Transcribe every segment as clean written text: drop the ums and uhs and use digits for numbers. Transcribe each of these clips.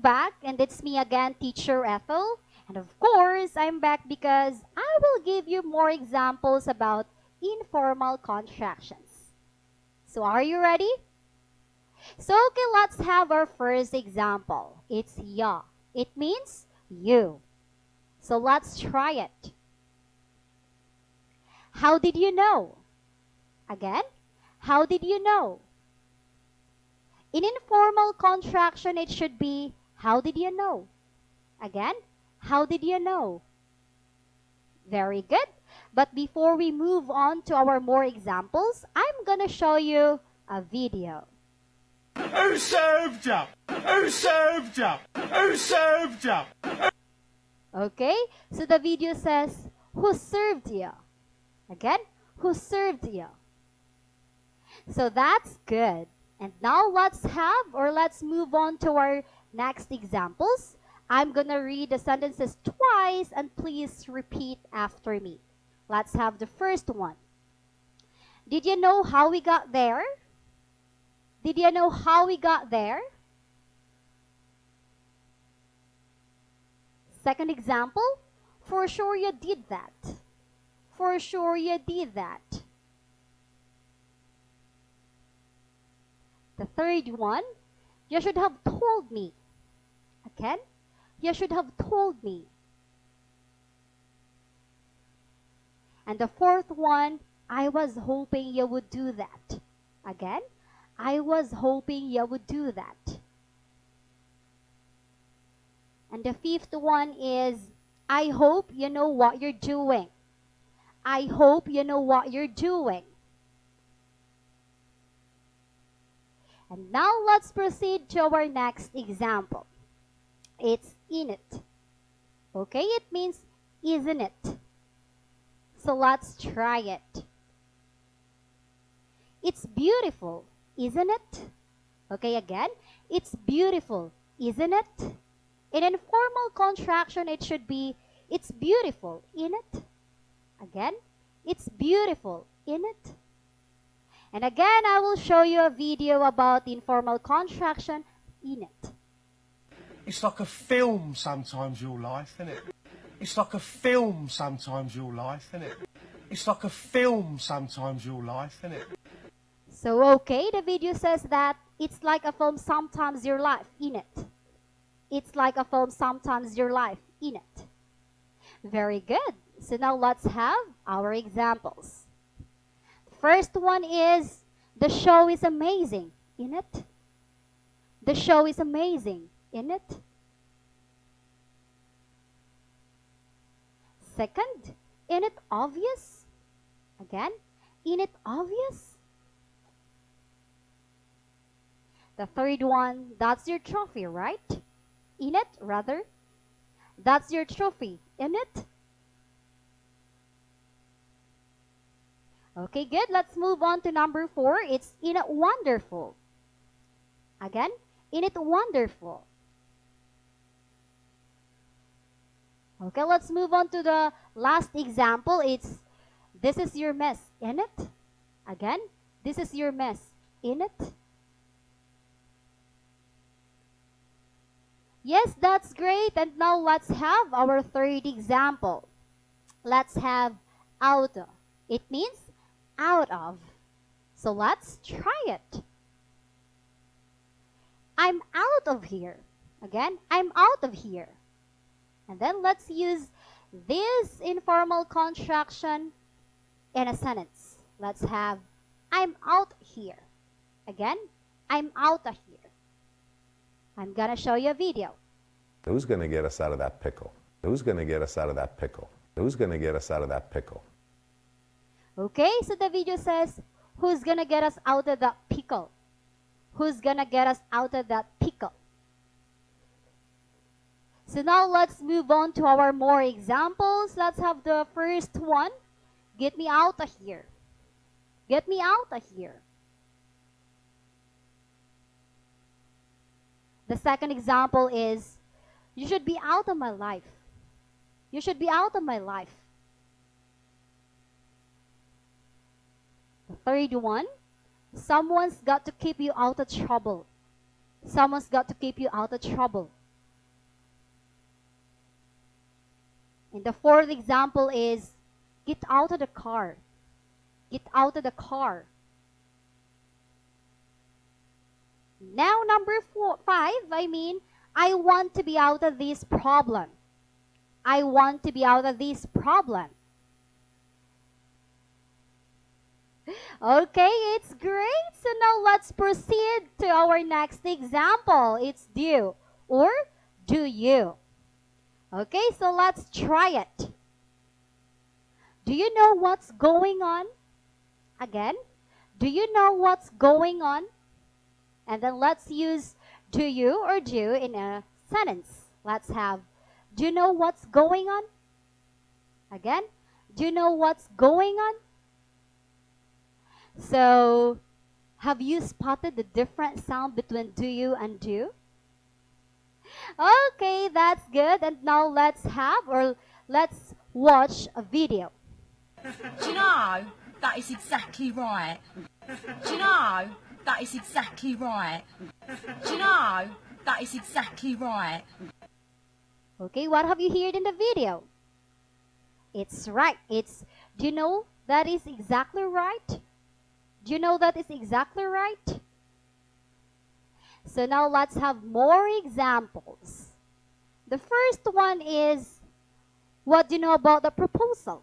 welcome back, and it's me again, Teacher Ethel. And of course, I'm back because I will give you more examples about informal contractions. So are you ready? So okay, let's have our first example. It's ya. It means you. So let's try it. How did you know? Again, how did you know? In informal contraction, it should be, how did you know? Again, how did you know? Very good. But before we move on to our more examples, I'm gonna show you a video. Who served you? Who served you? Who served you? Okay, so the video says, who served you? Again, who served you? So that's good. And now let's move on to our next examples. I'm gonna read the sentences twice and please repeat after me. Let's have the first one. Did you know how we got there? Did you know how we got there? Second example, for sure you did that. For sure you did that. The third one, you should have told me. Again, you should have told me. And the fourth one, I was hoping you would do that. Again, I was hoping you would do that. And the fifth one is, I hope you know what you're doing. I hope you know what you're doing. And now let's proceed to our next example. It's in it. Okay, it means isn't it? So let's try it. It's beautiful, isn't it? Okay, again, it's beautiful, isn't it? In informal contraction, it should be, it's beautiful, isn't it? Again, it's beautiful, isn't it? And again, I will show you a video about informal contraction, in it. It's like a film sometimes, your life, isn't it? It's like a film sometimes, your life, isn't it? It's like a film sometimes, your life, isn't it? So, okay, the video says that it's like a film sometimes your life, in it. It's like a film sometimes your life, in it. Very good. So now let's have our examples. First one is, the show is amazing, isn't it? The show is amazing, isn't it? Second, isn't it obvious? Again, isn't it obvious? The third one, that's your trophy, right? Isn't it, rather? That's your trophy, isn't it? Okay, good. Let's move on to number 4. It's in it wonderful. Again, in it wonderful. Okay, let's move on to the last example. It's this is your mess, in it? Again, this is your mess, in it? Yes, that's great. And now let's have our third example. Let's have out of. It means out of. So let's try it. I'm out of here. Again, I'm out of here. And then let's use this informal contraction in a sentence. Let's have, I'm out here. Again, I'm out of here. I'm gonna show you a video. Who's gonna get us out of that pickle? Who's gonna get us out of that pickle? Who's gonna get us out of that pickle? Okay, so the video says, who's gonna get us out of that pickle? Who's gonna get us out of that pickle? So now let's move on to our more examples. Let's have the first one. Get me out of here. Get me out of here. The second example is, you should be out of my life. You should be out of my life. The third one, someone's got to keep you out of trouble. Someone's got to keep you out of trouble. And the fourth example is, get out of the car. Get out of the car. Now, number 5, I want to be out of this problem. I want to be out of this problem. Okay, it's great. So now let's proceed to our next example. It's do or do you. Okay, so let's try it. Do you know what's going on? Again, do you know what's going on? And then let's use do you or do in a sentence. Let's have, do you know what's going on? Again, do you know what's going on? So, have you spotted the different sound between do you and do? Okay, that's good. And now let's watch a video. Do you know, that is exactly right. Do you know, that is exactly right. Do you know, that is exactly right. Okay, what have you heard in the video? It's right. It's, do you know that is exactly right? Do you know that is exactly right? So now let's have more examples. The first one is, what do you know about the proposal?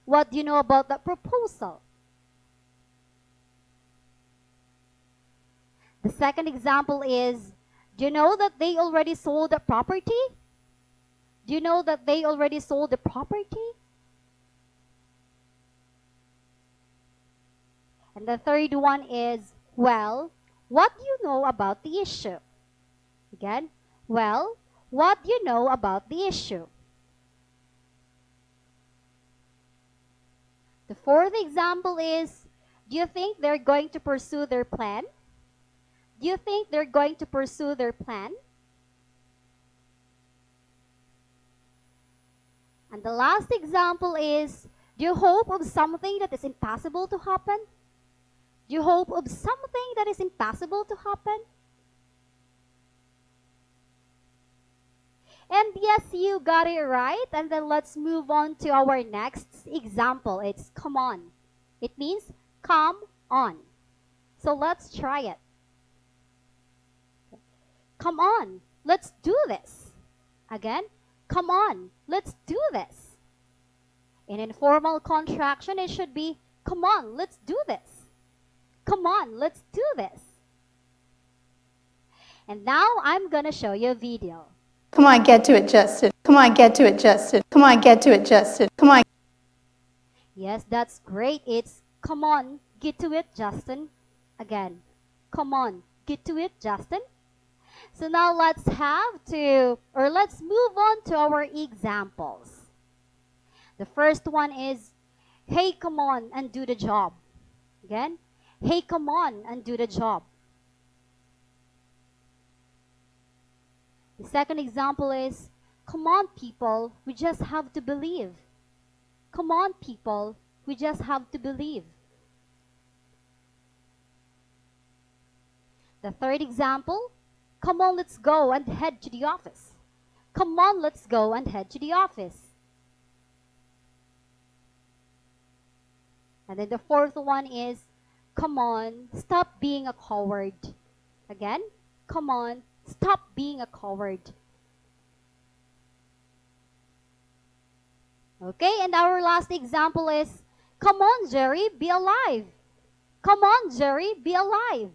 What do you know about the proposal? The second example is, do you know that they already sold the property? Do you know that they already sold the property? And the third one is, well, what do you know about the issue? Again, well, what do you know about the issue? The fourth example is, do you think they're going to pursue their plan? Do you think they're going to pursue their plan? And the last example is, do you hope of something that is impossible to happen? Do you hope of something that is impossible to happen? And yes, you got it right. And then let's move on to our next example. It's come on. It means come on. So let's try it. Come on, let's do this. Again, come on, let's do this. In informal contraction, it should be, come on, let's do this. Come on, let's do this. And now I'm going to show you a video. Come on, get to it, Justin. Come on, get to it, Justin. Come on, get to it, Justin. Come on. Yes, that's great. It's, come on, get to it, Justin. Again, come on, get to it, Justin. So now let's move on to our examples. The first one is, hey, come on and do the job. Again, hey, come on and do the job. The second example is, come on, people, we just have to believe. Come on, people, we just have to believe. The third example, come on, let's go and head to the office. Come on, let's go and head to the office. And then the fourth one is, come on, stop being a coward. Again, come on, stop being a coward. Okay, and our last example is, come on, Jerry, be alive. Come on, Jerry, be alive.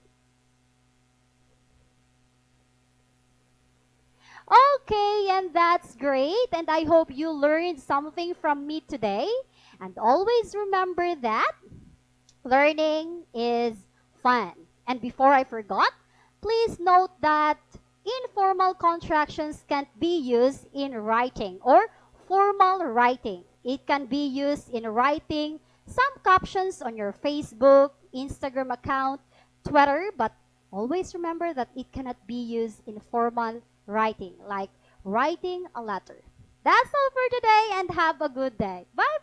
Okay, and that's great. And I hope you learned something from me today. And always remember that learning is fun. And before I forgot, please note that informal contractions can't be used in writing or formal writing. It can be used in writing some captions on your Facebook, Instagram account, Twitter, but always remember that it cannot be used in formal writing, like writing a letter. That's all for today and have a good day. Bye!